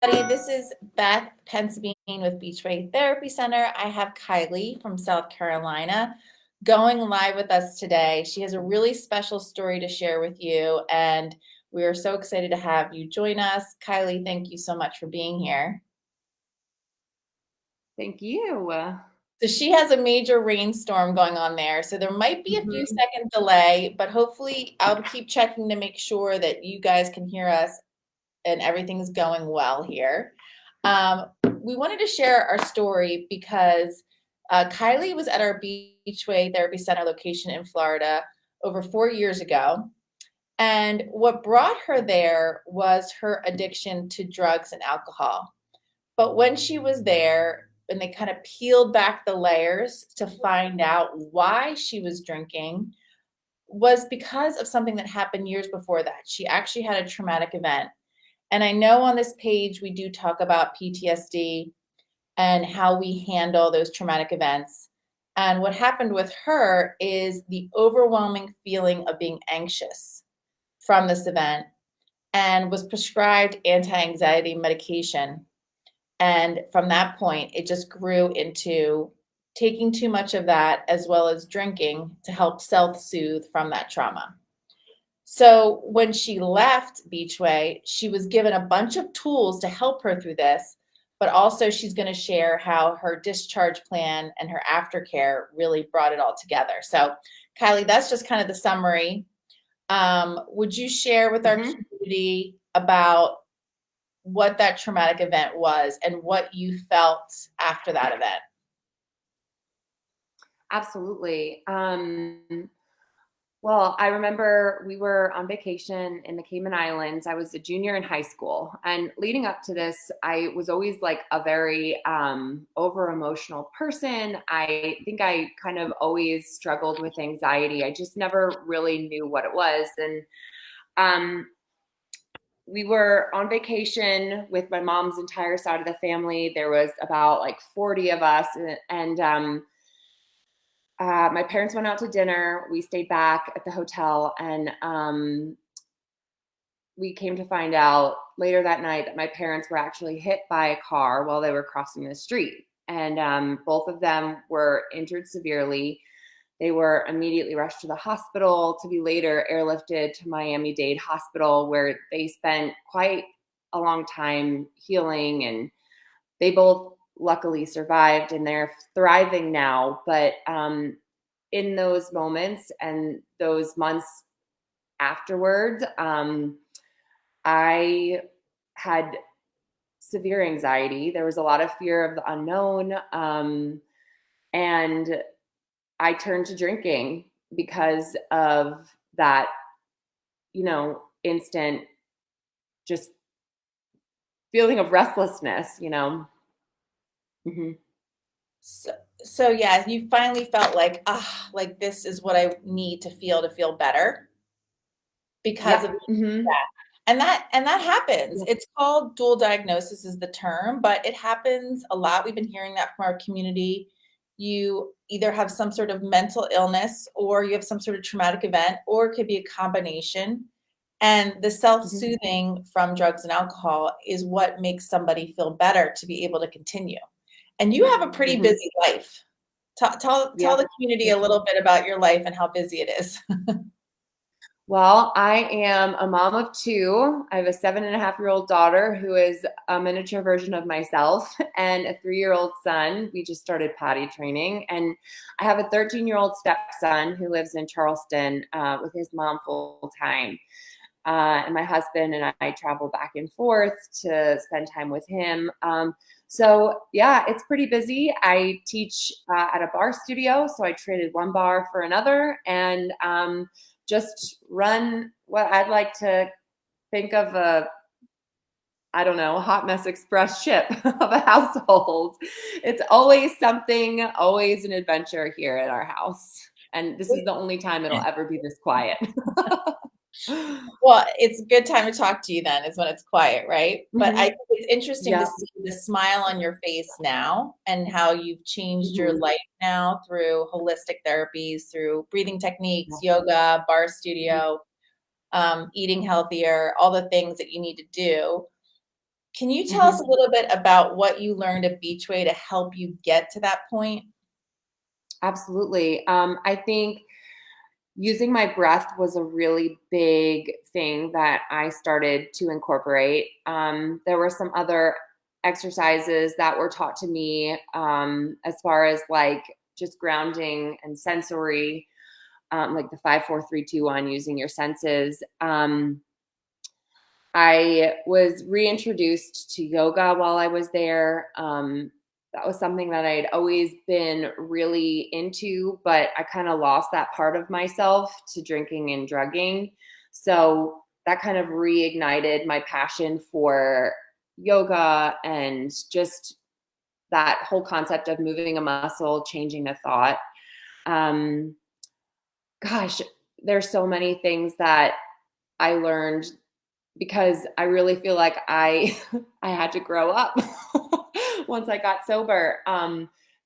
This is Beth Pensabine with Beachway Therapy Center. I have Kylie from South Carolina going live with us today. She has a really special story to share with you, and we are so excited to have you join us. Kylie, thank you so much for being here. Thank you. So she has a major rainstorm going on there, so there might be a few Mhm. second delay, but hopefully I'll keep checking to make sure that you guys can hear us and everything's going well here. Um, we wanted to share our story because Kylie was at our Beachway Therapy Center location in Florida over 4 years ago. And what brought her there was her addiction to drugs and alcohol. But when she was there, and they kind of peeled back the layers to find out why she was drinking, was because of something that happened years before that. She actually had a traumatic event. And I know on this page we do talk about PTSD and how we handle those traumatic events. And what happened with her is the overwhelming feeling of being anxious from this event, and was prescribed anti anxiety medication. And from that point, it just grew into taking too much of that as well as drinking to help self soothe from that trauma. So when she left Beachway, she was given a bunch of tools to help her through this, but also she's going to share how her discharge plan and her aftercare really brought it all together. So, Kylie, that's just kind of the summary. Would you share with our Mhm. community about what that traumatic event was and what you felt after that event? Absolutely. Well, I remember we were on vacation in the Cayman Islands. I was a junior in high school. And leading up to this, I was always like a very over emotional person. I think I kind of always struggled with anxiety. I just never really knew what it was. And um, we were on vacation with my mom's entire side of the family. There was about like 40 of us. And my parents went out to dinner. We stayed back at the hotel, and we came to find out later that night that my parents were actually hit by a car while they were crossing the street. And both of them were injured severely. They were immediately rushed to the hospital to be later airlifted to Miami-Dade Hospital, where they spent quite a long time healing. And they both luckily survived and they're thriving now. But in those moments and those months afterwards, I had severe anxiety. There was a lot of fear of the unknown. And I turned to drinking because of that, instant just feeling of restlessness. Hmm. So yeah, you finally felt like, like this is what I need to feel better because Yep. of Hmm. that. And that happens. It's called dual diagnosis is the term, but it happens a lot. We've been hearing that from our community. You either have some sort of mental illness or you have some sort of traumatic event, or it could be a combination. And the Hmm. self-soothing from drugs and alcohol is what makes somebody feel better to be able to continue. And you have a pretty Hmm. busy life. Tell Yeah. the community a little bit about your life and how busy it is. Well, I am a mom of two. I have a 7.5-year-old daughter who is a miniature version of myself, and a 3-year-old son. We just started potty training. And I have a 13-year-old stepson who lives in Charleston with his mom full time. And my husband and I travel back and forth to spend time with him. So, yeah, it's pretty busy. I teach at a bar studio, so I traded one bar for another, and just run what I'd like to think of I don't know, a hot mess express ship of a household. It's always something, always an adventure here at our house. And this is the only time it'll ever be this quiet. Well, it's a good time to talk to you then is when it's quiet, right? But I Hmm. think it's interesting to Yeah. see the smile on your face now and how you've changed your Hmm. life now through holistic therapies, through breathing techniques, yoga, bar studio, eating healthier, all the things that you need to do. Can you tell us Mhm. a little bit about what you learned at Beachway to help you get to that point? Absolutely. I think using my breath was a really big thing that I started to incorporate. There were some other exercises that were taught to me as far as like just grounding and sensory, like the 5, 4, 3, 2, 1, using your senses. I was reintroduced to yoga while I was there. That was something that I'd always been really into, but I kind of lost that part of myself to drinking and drugging. So that kind of reignited my passion for yoga and just that whole concept of moving a muscle, changing a thought. Um, Gosh, there's so many things that I learned because I really feel like I I had to grow up once I got sober.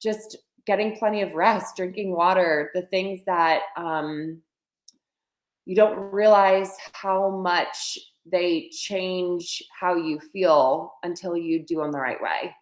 Just getting plenty of rest, drinking water, the things that you don't realize how much they change how you feel until you do them the right way.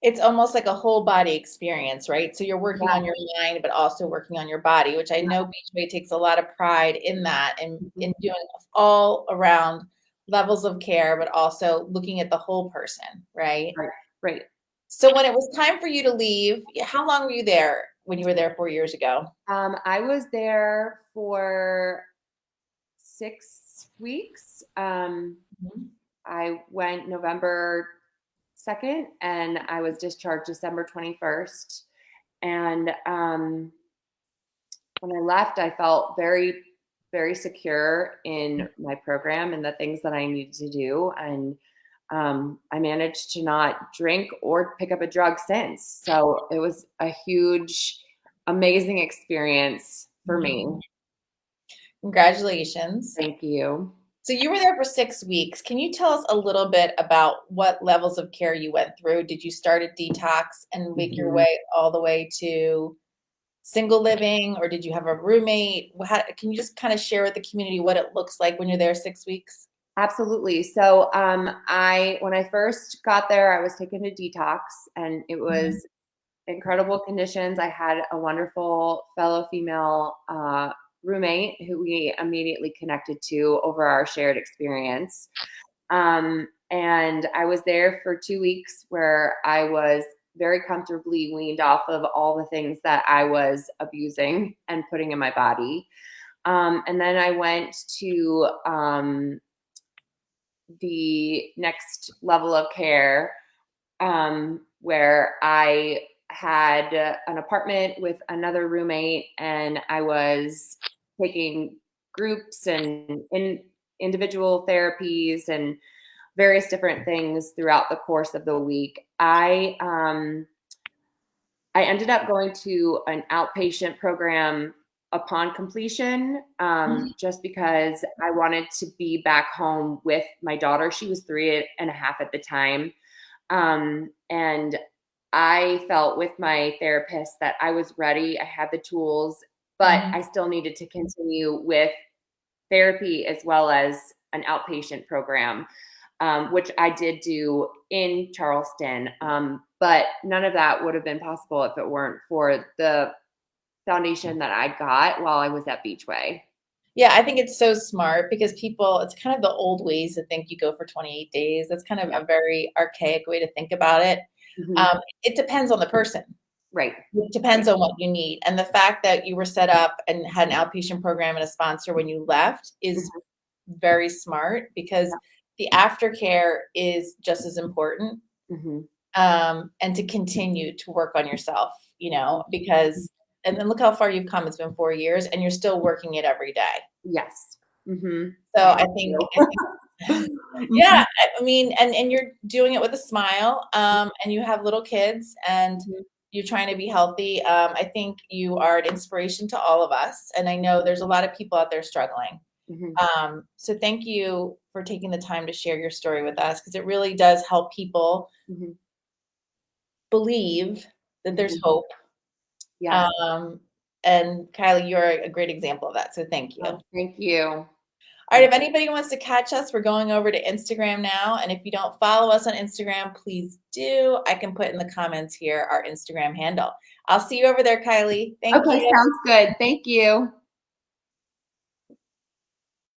It's almost like a whole body experience, right? So you're working Yeah. on your mind, but also working on your body, which I know Beachway takes a lot of pride in that and Mhm. in doing all around levels of care, but also looking at the whole person, right? Right. Right. So when it was time for you to leave, how long were you there when you were there 4 years ago? I was there for 6 weeks. Mhm. I went November 2nd and I was discharged December 21st. And when I left, I felt very, very secure in my program and the things that I needed to do. And I managed to not drink or pick up a drug since. So it was a huge, amazing experience for me. Mhm. Congratulations. Thank you. So you were there for 6 weeks. Can you tell us a little bit about what levels of care you went through? Did you start at detox and make your Mhm. way all the way to single living, or did you have a roommate? Can you just kind of share with the community what it looks like when you're there 6 weeks? Absolutely. So, I when I first got there, I was taken to detox, and it Mhm. was incredible conditions. I had a wonderful fellow female roommate who we immediately connected to over our shared experience. And I was there for 2 weeks where I was very comfortably weaned off of all the things that I was abusing and putting in my body. And then I went to the next level of care where I had an apartment with another roommate, and I was taking groups and individual therapies and various different things throughout the course of the week. I ended up going to an outpatient program upon completion, Mhm. just because I wanted to be back home with my daughter. She was 3 and a half at the time. And I felt with my therapist that I was ready. I had the tools, but Mhm. I still needed to continue with therapy as well as an outpatient program, which I did do in Charleston. But none of that would have been possible if it weren't for the foundation that I got while I was at Beachway. Yeah, I think it's so smart because it's kind of the old ways to think you go for 28 days. That's kind of Yeah. a very archaic way to think about it. Hmm. It depends on the person. Right. It Right. depends on what you need. And the fact that you were set up and had an outpatient program and a sponsor when you left is Mhm. very smart because Yeah. the aftercare is just as important. Hmm. And to continue to work on yourself, because and then look how far you've come. It's been 4 years and you're still working it every day. Yes. Hmm. So I I have think, I think to. yeah, Mhm. I mean, and you're doing it with a smile, and you have little kids, and Mhm. you're trying to be healthy. I think you are an inspiration to all of us, and I know there's a lot of people out there struggling. Mhm. So thank you for taking the time to share your story with us because it really does help people Mhm. believe that there's Mhm. hope. Yes. Um, and Kylie, you're a great example of that. So thank you. Oh, thank you. All right, if anybody wants to catch us, we're going over to Instagram now. And if you don't follow us on Instagram, please do. I can put in the comments here our Instagram handle. I'll see you over there, Kylie. Thank Okay, you. sounds good. Thank you.